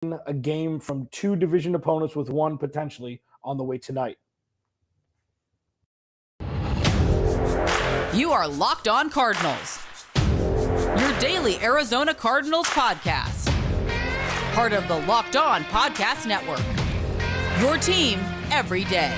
a game from two division opponents with one potentially on the way tonight. You are Locked On Cardinals, your daily Arizona Cardinals podcast. Part of the Locked On Podcast Network, your team every day.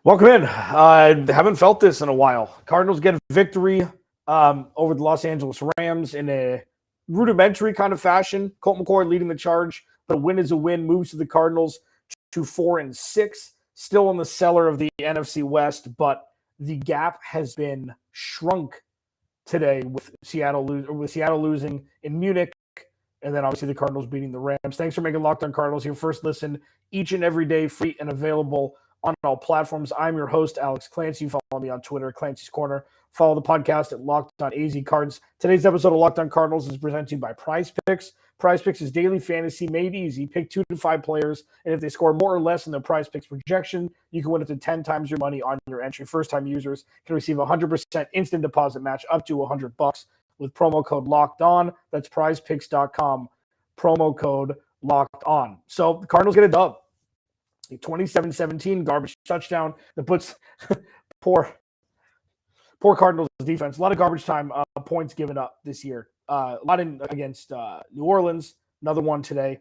Welcome in. I haven't felt this in a while. Cardinals get a victory over the Los Angeles Rams in a rudimentary kind of fashion. Colt McCoy leading the charge, but a win is a win. Moves to the Cardinals to 4-6. Still in the cellar of the NFC West, but the gap has been shrunk today with Seattle losing in Munich, and then obviously the Cardinals beating the Rams. Thanks for making Locked On Cardinals your first listen each and every day, free and available on all platforms. I'm your host, Alex Clancy. Follow me on Twitter, Clancy's Corner. Follow the podcast at Locked On AZ Cards. Today's episode of Locked On Cardinals is presented to you by Prize Picks. Prize Picks is daily fantasy made easy. Pick 2 to 5 players, and if they score more or less than their Prize Picks projection, you can win up to 10 times your money on your entry. First-time users can receive a 100% instant deposit match up to $100 with promo code Locked On. That's PrizePicks.com. Promo code Locked On. So the Cardinals get a dub. A 27-17 garbage touchdown that puts poor Cardinals defense. A lot of garbage time points given up this year. A lot against New Orleans. Another one today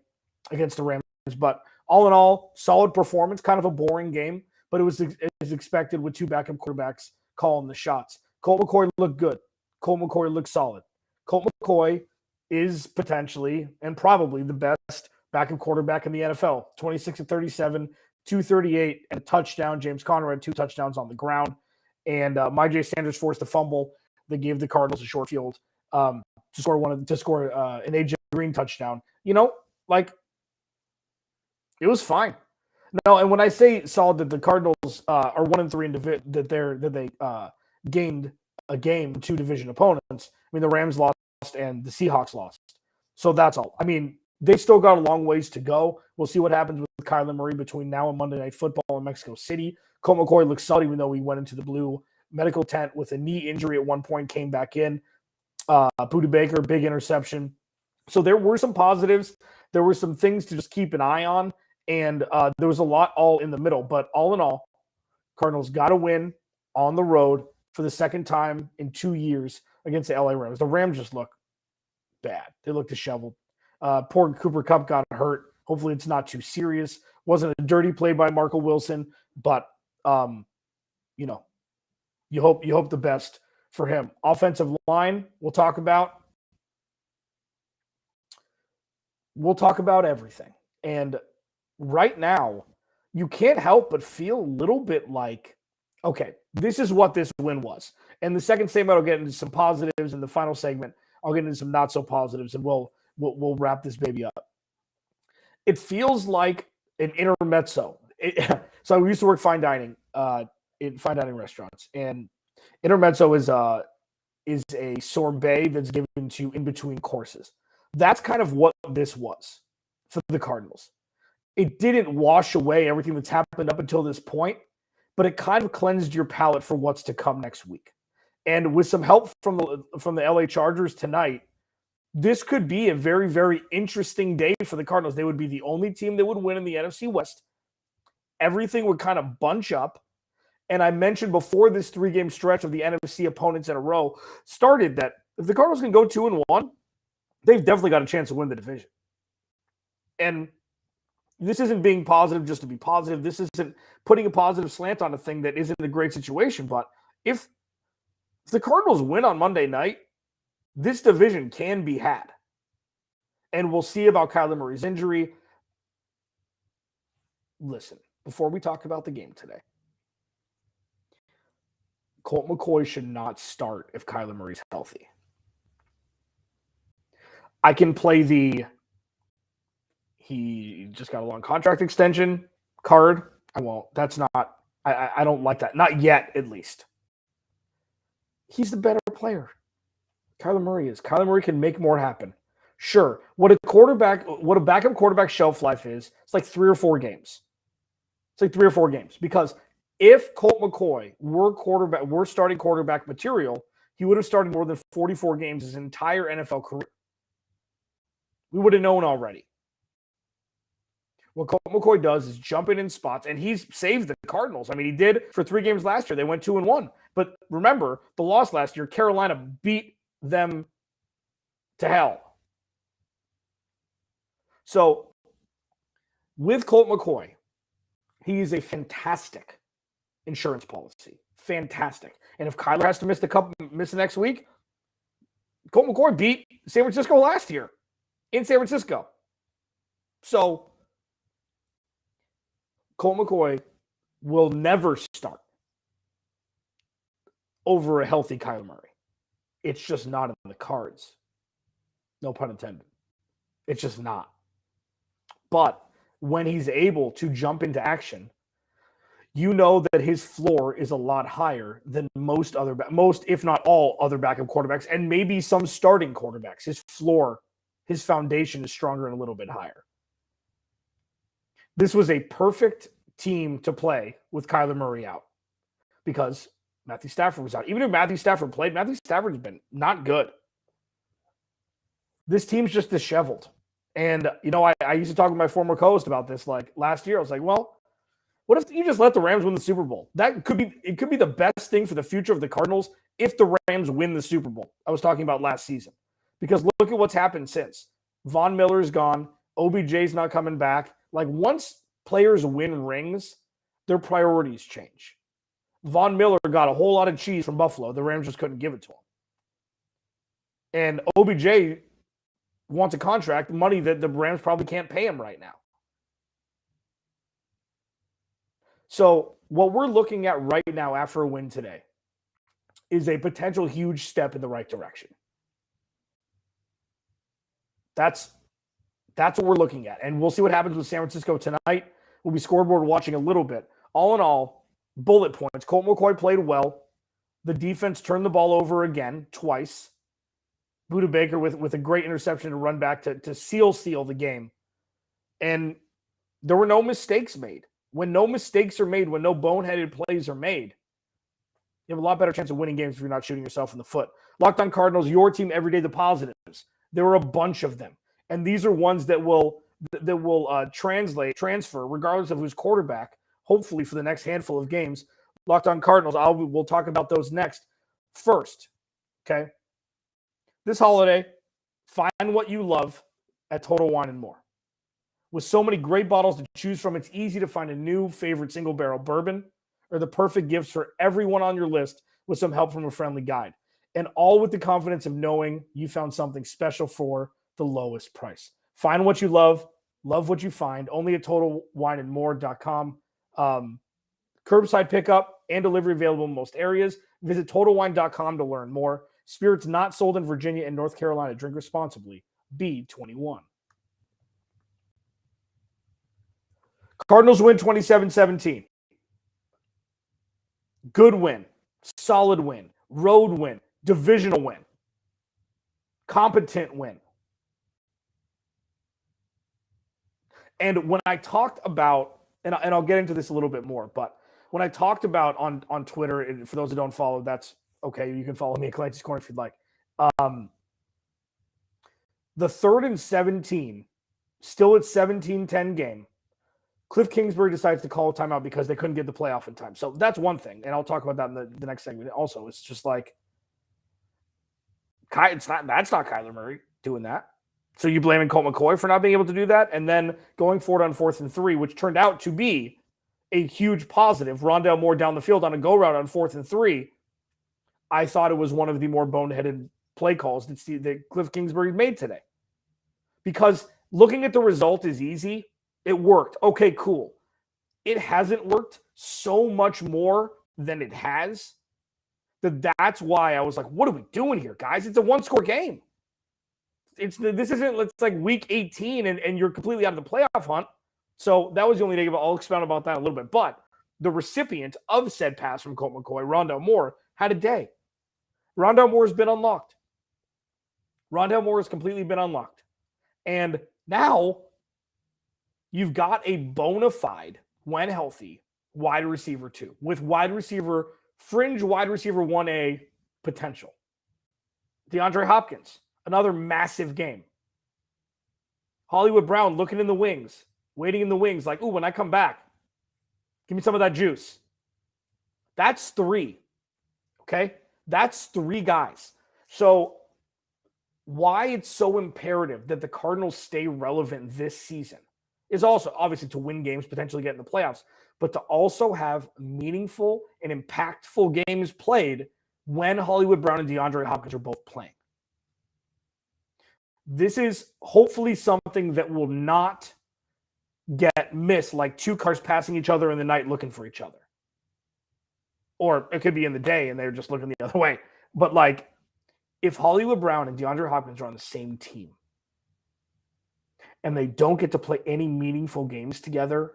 against the Rams. But all in all, solid performance. Kind of a boring game, but it was as expected with two backup quarterbacks calling the shots. Colt McCoy looked good. Colt McCoy looked solid. Colt McCoy is potentially and probably the best backup quarterback in the NFL. 26-37, 238, and a touchdown. James Conner had 2 touchdowns on the ground. And Myjai Sanders forced a fumble that gave the Cardinals a short field to score an AJ Green touchdown. You know, like, it was fine. No, and when I say solid, that the Cardinals are 1-3 that they gained a game to 2 division opponents. I mean, the Rams lost and the Seahawks lost. So that's all. I mean, they still got a long ways to go. We'll see what happens with Kyler Murray between now and Monday Night Football in Mexico City. Colt McCoy looks solid, even though he went into the blue medical tent with a knee injury at one point, came back in. Budda Baker, big interception. So there were some positives. There were some things to just keep an eye on, and there was a lot all in the middle. But all in all, Cardinals got a win on the road for the second time in 2 years against the LA Rams. The Rams just look bad. They look disheveled. Poor Cooper Kupp got hurt. Hopefully it's not too serious. Wasn't a dirty play by Marco Wilson, but you know, you hope the best for him. Offensive line, we'll talk about everything. And right now, you can't help but feel a little bit like, okay, this is what this win was. And the second segment, I'll get into some positives. In the final segment, I'll get into some not so positives, and we'll wrap this baby up. It feels like an intermezzo. So I used to work fine dining in fine dining restaurants, and intermezzo is a sorbet that's given to you in between courses. That's kind of what this was for the Cardinals. It didn't wash away everything that's happened up until this point, but it kind of cleansed your palate for what's to come next week. And with some help from the LA Chargers tonight, this could be a very, very interesting day for the Cardinals. They would be the only team that would win in the NFC West. Everything would kind of bunch up. And I mentioned before this 3-game stretch of the NFC opponents in a row started that if the Cardinals can go 2-1, they've definitely got a chance to win the division. And this isn't being positive just to be positive. This isn't putting a positive slant on a thing that isn't a great situation. But if the Cardinals win on Monday night, this division can be had. And we'll see about Kyler Murray's injury. Listen, before we talk about the game today, Colt McCoy should not start if Kyler Murray's healthy. I can play he just got a long contract extension card. I won't. That's not, I don't like that. Not yet, at least. He's the better player. Kyler Murray is. Kyler Murray can make more happen. Sure. What a backup quarterback shelf life is, it's like 3 or 4 games. It's like 3 or 4 games. Because if Colt McCoy were starting quarterback material, he would have started more than 44 games his entire NFL career. We would have known already. What Colt McCoy does is jump in spots, and he's saved the Cardinals. I mean, he did for 3 games last year. They went 2-1. But remember, the loss last year, Carolina beat them to hell. So, with Colt McCoy, he is a fantastic insurance policy. Fantastic. And if Kyler has to miss the next week, Colt McCoy beat San Francisco last year in San Francisco. So, Colt McCoy will never start over a healthy Kyler Murray. It's just not in the cards. No pun intended. It's just not. But when he's able to jump into action, you know that his floor is a lot higher than most, if not all, other backup quarterbacks, and maybe some starting quarterbacks. His floor, his foundation is stronger and a little bit higher. This was a perfect team to play with Kyler Murray out because Matthew Stafford was out. Even if Matthew Stafford played, Matthew Stafford's been not good. This team's just disheveled. And, I used to talk with my former co-host about this like last year. I was like, well, what if you just let the Rams win the Super Bowl? It could be the best thing for the future of the Cardinals if the Rams win the Super Bowl. I was talking about last season. Because look at what's happened since. Von Miller's gone. OBJ's not coming back. Like, once players win rings, their priorities change. Von Miller got a whole lot of cheese from Buffalo. The Rams just couldn't give it to him. And OBJ wants a contract, money that the Rams probably can't pay him right now. So what we're looking at right now after a win today is a potential huge step in the right direction. That's what we're looking at. And we'll see what happens with San Francisco tonight. We'll be scoreboard watching a little bit. All in all, bullet points. Colt McCoy played well. The defense turned the ball over again, twice. Budda Baker with a great interception to run back to seal the game. And there were no mistakes made. When no mistakes are made, when no boneheaded plays are made, you have a lot better chance of winning games if you're not shooting yourself in the foot. Locked On Cardinals, your team every day, the positives. There are a bunch of them. And these are ones that will transfer, regardless of who's quarterback, hopefully for the next handful of games. Locked On Cardinals, we'll talk about those next. First, okay? This holiday, find what you love at Total Wine & More. With so many great bottles to choose from, it's easy to find a new favorite single barrel bourbon or the perfect gifts for everyone on your list with some help from a friendly guide. And all with the confidence of knowing you found something special for the lowest price. Find what you love what you find, only at TotalWineandMore.com. Curbside pickup and delivery available in most areas. Visit TotalWine.com to learn more. Spirits not sold in Virginia and North Carolina. Drink responsibly. Be 21. Cardinals win 27-17. Good win. Solid win. Road win. Divisional win. Competent win. And when I talked about, and I'll get into this a little bit more, but when I talked about on Twitter, and for those who don't follow, that's okay. You can follow me at Clancy's Corner if you'd like. The 3rd and 17, still at 17-10 game. Cliff Kingsbury decides to call a timeout because they couldn't get the playoff in time. So that's one thing, and I'll talk about that in the next segment. Also, it's just like that's not Kyler Murray doing that. So you blaming Colt McCoy for not being able to do that, and then going forward on 4th and 3, which turned out to be a huge positive. Rondale Moore down the field on a go route on 4th and 3. I thought it was one of the more boneheaded play calls that Cliff Kingsbury made today. Because looking at the result is easy. It worked. Okay, cool. It hasn't worked so much more than it has that's why I was like, what are we doing here, guys? It's a 1-score game. It's like week 18 and you're completely out of the playoff hunt. So that was the only negative. I'll expound about that a little bit. But the recipient of said pass from Colt McCoy, Rondale Moore, had a day. Rondale Moore has been unlocked. Rondale Moore has completely been unlocked. And now you've got a bona fide when healthy, wide receiver 2, with fringe wide receiver 1A potential. DeAndre Hopkins, another massive game. Hollywood Brown looking in the wings, waiting in the wings, like, ooh, when I come back, give me some of that juice. That's 3. Okay? That's 3 guys. So why it's so imperative that the Cardinals stay relevant this season is also obviously to win games, potentially get in the playoffs, but to also have meaningful and impactful games played when Hollywood Brown and DeAndre Hopkins are both playing. This is hopefully something that will not get missed, like 2 cars passing each other in the night looking for each other. Or it could be in the day and they're just looking the other way. But like, if Hollywood Brown and DeAndre Hopkins are on the same team and they don't get to play any meaningful games together,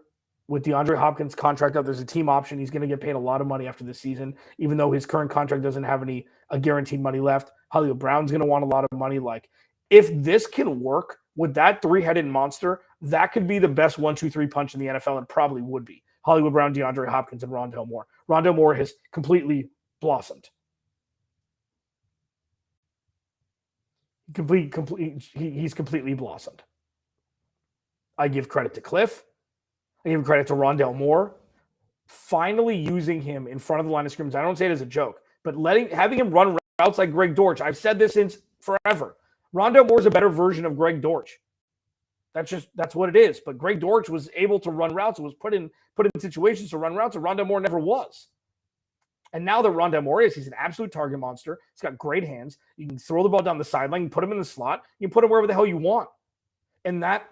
with DeAndre Hopkins' contract up, there's a team option. He's going to get paid a lot of money after this season, even though his current contract doesn't have any guaranteed money left. Hollywood Brown's going to want a lot of money. Like, if this can work with that 3-headed monster, that could be the best 1-2-3 punch in the NFL, and probably would be. Hollywood Brown, DeAndre Hopkins, and Rondale Moore. Rondale Moore has completely blossomed. He's completely blossomed. I give credit to Cliff. I give credit to Rondale Moore. Finally using him in front of the line of scrimmage. I don't say it as a joke, but having him run routes like Greg Dortch. I've said this since forever. Rondale Moore is a better version of Greg Dortch. That's what it is. But Greg Dortch was able to run routes and was put in situations to run routes, and Rondale Moore never was. And now that Rondale Moore he's an absolute target monster. He's got great hands. You can throw the ball down the sideline, you can put him in the slot, you can put him wherever the hell you want. And that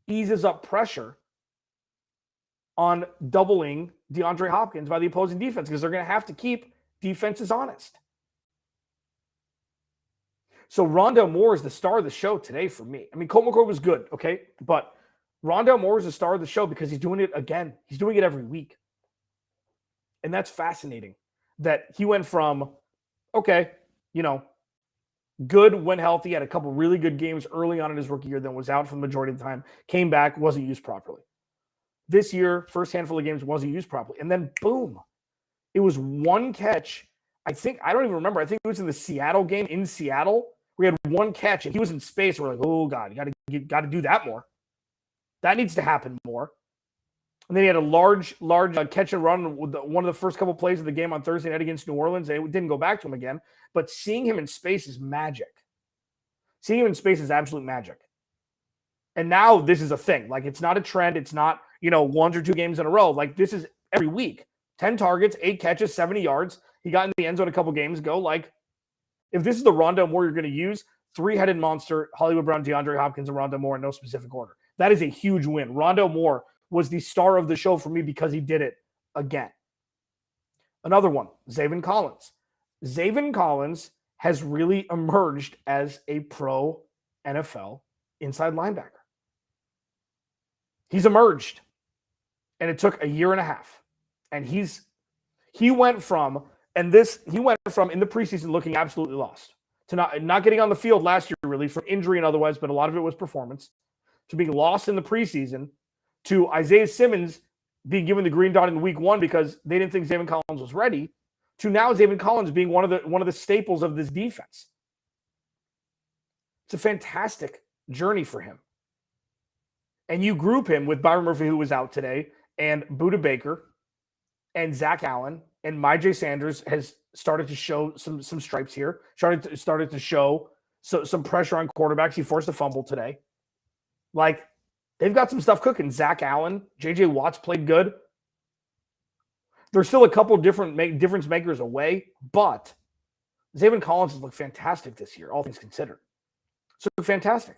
eases up pressure on doubling DeAndre Hopkins by the opposing defense, because they're going to have to keep defenses honest. So Rondale Moore is the star of the show today for me. I mean, Colt McCoy was good, okay? But Rondale Moore is the star of the show because he's doing it again. He's doing it every week. And that's fascinating that he went from, okay, good when healthy, had a couple really good games early on in his rookie year, then was out for the majority of the time, came back, wasn't used properly. This year, first handful of games, wasn't used properly. And then, boom, it was 1 catch. I don't even remember. I think it was in the Seattle game in Seattle. We had 1 catch, and he was in space. We're like, oh, God, you got to do that more. That needs to happen more. And then he had a large catch and run with one of the first couple plays of the game on Thursday night against New Orleans. It didn't go back to him again. But seeing him in space is magic. Seeing him in space is absolute magic. And now this is a thing. Like, it's not a trend. It's not, 1 or 2 games in a row. Like, this is every week. 10 targets, 8 catches, 70 yards. He got in the end zone a couple games ago. Like, if this is the Rondale Moore you're going to use, 3-headed monster, Hollywood Brown, DeAndre Hopkins, and Rondale Moore in no specific order. That is a huge win. Rondale Moore was the star of the show for me because he did it again. Another one, Zaven Collins. Zaven Collins has really emerged as a pro NFL inside linebacker. He's emerged. And it took a year and a half. And he went from in the preseason looking absolutely lost to not getting on the field last year, really, from injury and otherwise, but a lot of it was performance, to being lost in the preseason, to Isaiah Simmons being given the green dot in week 1 because they didn't think Zaven Collins was ready, to now Zaven Collins being one of the staples of this defense. It's a fantastic journey for him. And you group him with Byron Murphy, who was out today, and Budda Baker, and Zach Allen, and Myjai Sanders has started to show some stripes here, started to show some pressure on quarterbacks. He forced a fumble today. Like, they've got some stuff cooking. Zach Allen, J.J. Watts played good. There's still a couple difference makers away, but Zaven Collins has looked fantastic this year, all things considered. So fantastic.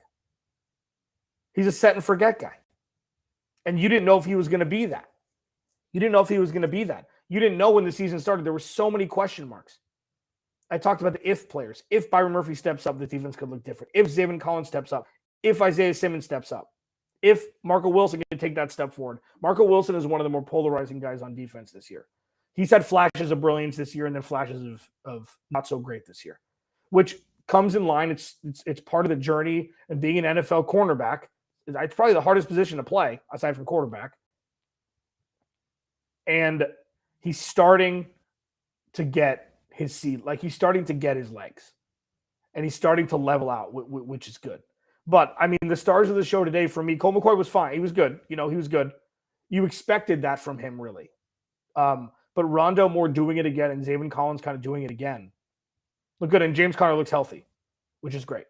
He's a set and forget guy. And you didn't know if he was going to be that. You didn't know when the season started. There were so many question marks. I talked about the if players. If Byron Murphy steps up, the defense could look different. If Zaven Collins steps up. If Isaiah Simmons steps up. If Marco Wilson can take that step forward. Marco Wilson is one of the more polarizing guys on defense this year. He's had flashes of brilliance this year and then flashes of not so great this year, which comes in line. It's part of the journey of being an NFL cornerback. It's probably the hardest position to play aside from quarterback. And he's starting to get his seat. Like, he's starting to get his legs. And he's starting to level out, which is good. But, I mean, the stars of the show today for me, Colt McCoy was fine. He was good. He was good. You expected that from him, really. But Rondo Moore doing it again and Zaven Collins kind of doing it again. Look good. And James Conner looks healthy, which is great.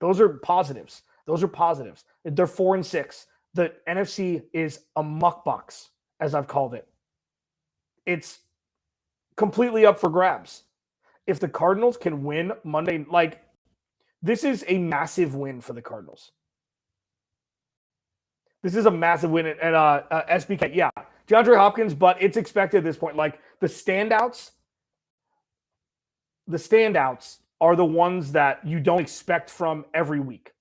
Those are positives. They're 4-6. The NFC is a muck box, as I've called it. It's completely up for grabs. If the Cardinals can win Monday, this is a massive win for the Cardinals. This is a massive win at SBK. Yeah, DeAndre Hopkins, but it's expected at this point. Like, the standouts are the ones that you don't expect from every week,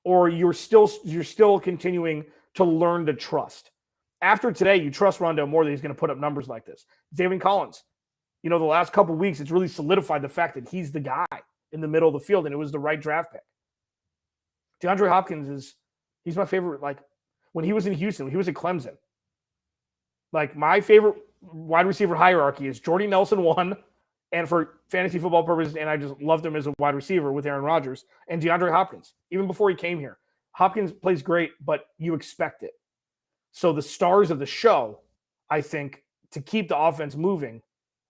or you're still continuing to learn to trust. After today, you trust Rondo more that he's going to put up numbers like this. Zaven Collins, the last couple of weeks, it's really solidified the fact that he's the guy in the middle of the field, and it was the right draft pick. DeAndre Hopkins he's my favorite. Like, when he was in Houston, when he was at Clemson, like, my favorite wide receiver hierarchy is Jordy Nelson 1, and for fantasy football purposes, and I just loved him as a wide receiver with Aaron Rodgers, and DeAndre Hopkins, even before he came here. Hopkins plays great, but you expect it. So the stars of the show, I think, to keep the offense moving,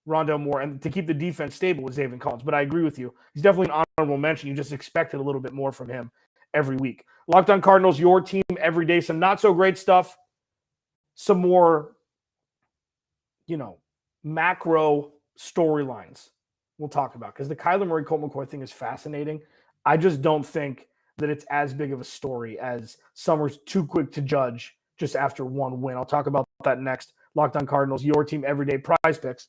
Rondo Moore, and to keep the defense stable with Zaven Collins. But I agree with you. He's definitely an honorable mention. You just expected a little bit more from him every week. Locked On Cardinals, your team every day. Some not so great stuff. Some more, macro storylines we'll talk about. Because the Kyler Murray, Colt McCoy thing is fascinating. I just don't think that it's as big of a story as some are too quick to judge just after one win. I'll talk about that next. Locked On Cardinals, your team every day. Prize Picks.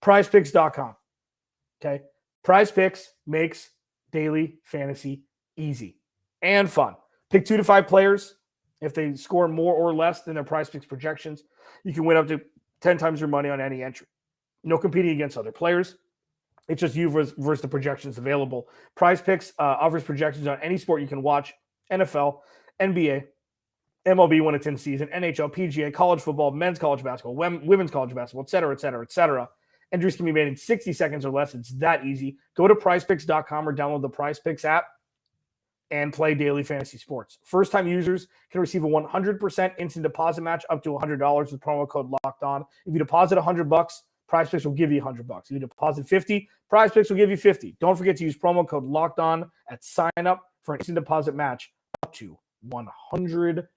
PrizePicks.com. Okay? Prize Picks makes daily fantasy easy and fun. Pick 2 to 5 players. If they score more or less than their Prize Picks projections, you can win up to 10 times your money on any entry. No competing against other players. It's just you versus the projections available. Prize Picks offers projections on any sport you can watch: NFL, NBA, MLB when it's in season, NHL, PGA, college football, men's college basketball, women's college basketball, et cetera, et cetera, et cetera. Entries can be made in 60 seconds or less. It's that easy. Go to prizepicks.com or download the Prize Picks app and play daily fantasy sports. First-time users can receive a 100% instant deposit match up to $100 with promo code Locked On. If you deposit $100, Prize Picks will give you $100. If you deposit $50, Prize Picks will give you $50. Don't forget to use promo code Locked On at sign up for an instant deposit match up to $100.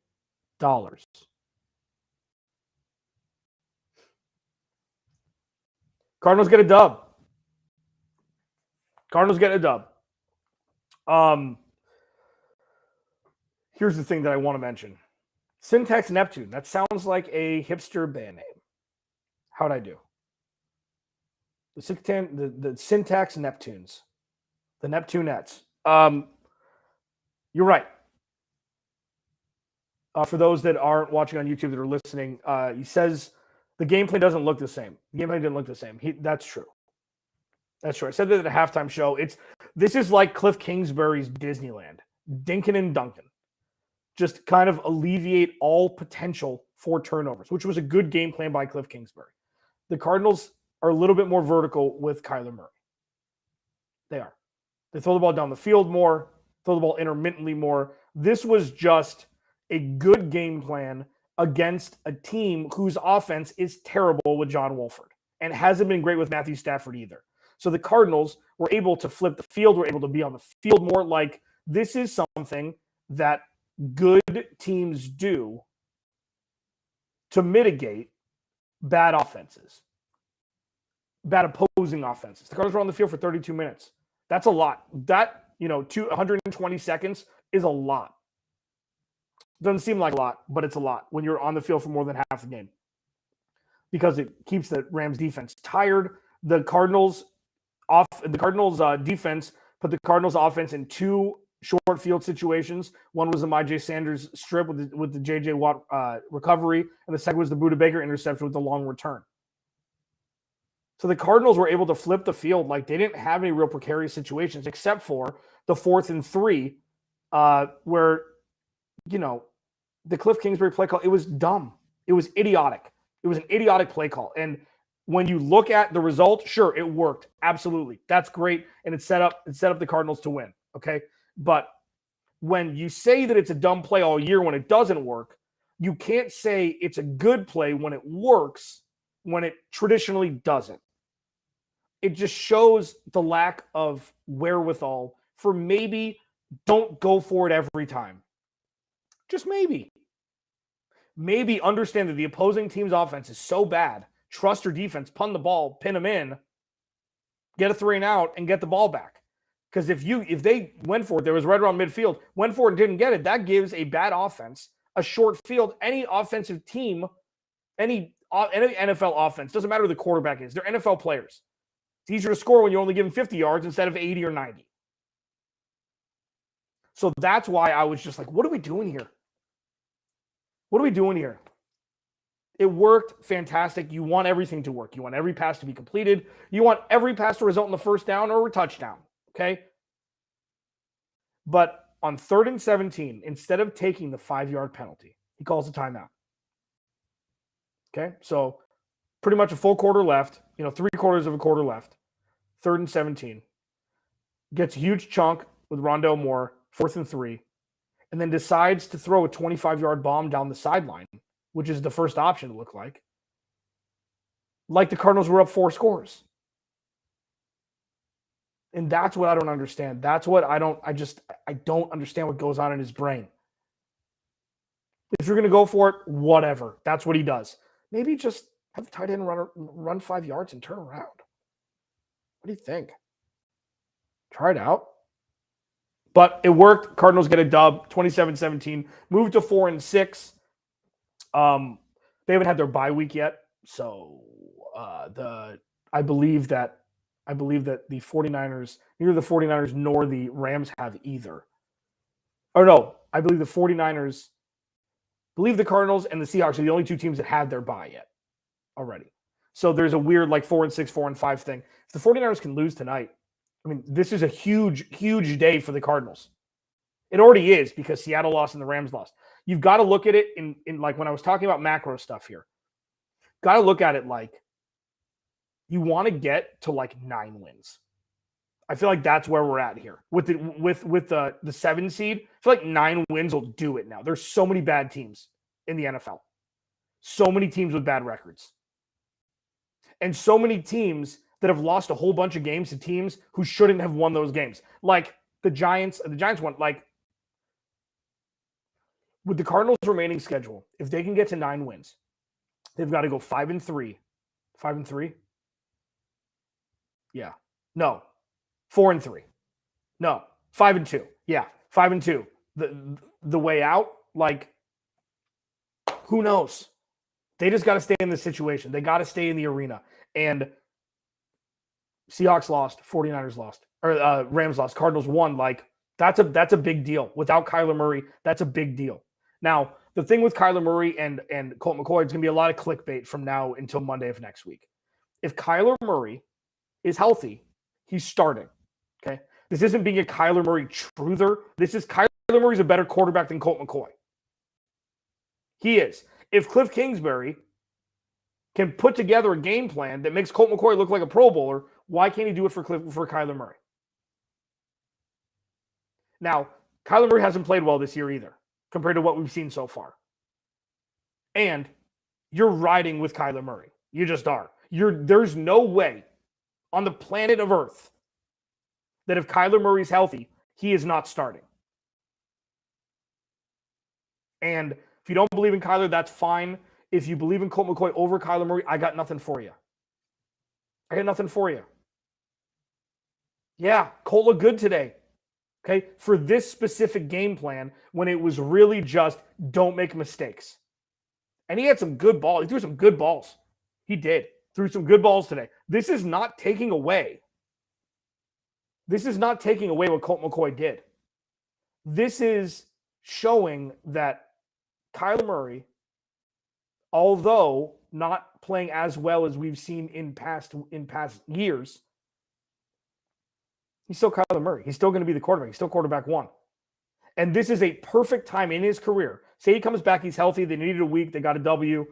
Cardinals get a dub. Here's the thing that I want to mention. Syntax Neptune. That sounds like a hipster band name. How'd I do? The Syntax Neptunes. The Neptunettes. You're right. For those that aren't watching on YouTube that are listening, he says the gameplay doesn't look the same. The gameplay didn't look the same. That's true. That's true. I said that at a halftime show. This is like Cliff Kingsbury's Disneyland. Dinkin' and Duncan. Just kind of alleviate all potential for turnovers, which was a good game plan by Cliff Kingsbury. The Cardinals are a little bit more vertical with Kyler Murray. They are. They throw the ball down the field more, throw the ball intermittently more. This was just a good game plan against a team whose offense is terrible with John Wolford and hasn't been great with Matthew Stafford either. So the Cardinals were able to flip the field, were able to be on the field more. Like, this is something that good teams do to mitigate bad offenses, bad opposing offenses. The Cardinals were on the field for 32 minutes. That's a lot. That, 120 seconds is a lot. Doesn't seem like a lot, but it's a lot when you're on the field for more than half the game because it keeps the Rams defense tired. The Cardinals defense put the Cardinals offense in 2 short field situations. One was the Myjai Sanders strip with the J.J. Watt recovery, and the second was the Budda Baker interception with the long return. So the Cardinals were able to flip the field. Like, they didn't have any real precarious situations except for the 4th and 3 where, the Cliff Kingsbury play call, it was dumb. It was idiotic. It was an idiotic play call. And when you look at the result, sure, it worked. Absolutely. That's great. And it set up the Cardinals to win. Okay. But when you say that it's a dumb play all year when it doesn't work, you can't say it's a good play when it works when it traditionally doesn't. It just shows the lack of wherewithal for maybe don't go for it every time. Just maybe. Maybe understand that the opposing team's offense is so bad. Trust your defense, punt the ball, pin them in, get a 3-and-out, and get the ball back. Because if they went for it, there was right around midfield, went for it and didn't get it, that gives a bad offense a short field. Any offensive team, any NFL offense, doesn't matter who the quarterback is, they're NFL players. It's easier to score when you only give them 50 yards instead of 80 or 90. So that's why I was just like, what are we doing here? What are we doing here? It worked fantastic. You want everything to work. You want every pass to be completed. You want every pass to result in the first down or a touchdown. Okay? But on 3rd and 17, instead of taking the 5-yard penalty, he calls a timeout. Okay? So pretty much a full quarter left, 3/4 of a quarter left. 3rd and 17. Gets a huge chunk with Rondale Moore, 4th and 3, and then decides to throw a 25-yard bomb down the sideline, which is the first option to look like. Like the Cardinals were up 4 scores. And that's what I don't understand. That's what I don't understand what goes on in his brain. If you're going to go for it, whatever. That's what he does. Maybe just have the tight end run 5 yards and turn around. What do you think? Try it out. But it worked. Cardinals get a dub, 27-17. Moved to 4-6. They haven't had their bye week yet. So I believe that the 49ers, neither the 49ers nor the Rams have either. Or no, I believe the 49ers, the Cardinals and the Seahawks are the only 2 teams that had their bye yet already. So there's a weird 4-6, 4-5 thing. If the 49ers can lose tonight, I mean, this is a huge, huge day for the Cardinals. It already is because Seattle lost and the Rams lost. You've got to look at it in when I was talking about macro stuff here. Got to look at it like you want to get to 9 wins. I feel like that's where we're at here with the 7 seed. I feel like 9 wins will do it now. There's so many bad teams in the NFL, so many teams with bad records, and so many teams that have lost a whole bunch of games to teams who shouldn't have won those games. Like the Giants. The Giants won. With the Cardinals' remaining schedule, if they can get to 9 wins, they've got to go 5-3. 5-3. Yeah. No. 4-3. No. 5-2. Yeah. 5-2. The way out, who knows? They just got to stay in the situation. They got to stay in the arena. And Seahawks lost, 49ers lost, or Rams lost, Cardinals won. That's a big deal. Without Kyler Murray, that's a big deal. Now, the thing with Kyler Murray and Colt McCoy, it's going to be a lot of clickbait from now until Monday of next week. If Kyler Murray is healthy, he's starting. Okay? This isn't being a Kyler Murray truther. This is Kyler Murray's a better quarterback than Colt McCoy. He is. If Cliff Kingsbury can put together a game plan that makes Colt McCoy look like a Pro Bowler, why can't he do it for Kyler Murray? Now, Kyler Murray hasn't played well this year either, compared to what we've seen so far. And you're riding with Kyler Murray. You just are. There's no way on the planet of Earth that if Kyler Murray's healthy, he is not starting. And if you don't believe in Kyler, that's fine. If you believe in Colt McCoy over Kyler Murray, I got nothing for you. Yeah, Colt looked good today. Okay, for this specific game plan, when it was really just don't make mistakes. And he had some good balls. He threw some good balls. He did. Threw some good balls today. This is not taking away. What Colt McCoy did. This is showing that Kyler Murray, although not playing as well as we've seen in past years, he's still Kyler Murray. He's still going to be the quarterback. He's still quarterback 1. And this is a perfect time in his career. Say he comes back, he's healthy. They needed a week. They got a W.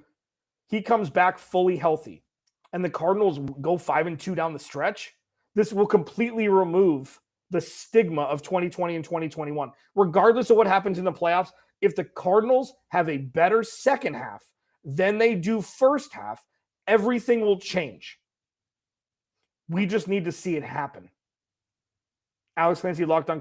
he comes back fully healthy, and the Cardinals go 5-2 down the stretch, this will completely remove the stigma of 2020 and 2021. Regardless of what happens in the playoffs, if the Cardinals have a better second half than they do first half, everything will change. We just need to see it happen. Alex Clancy, Locked On Cardinals.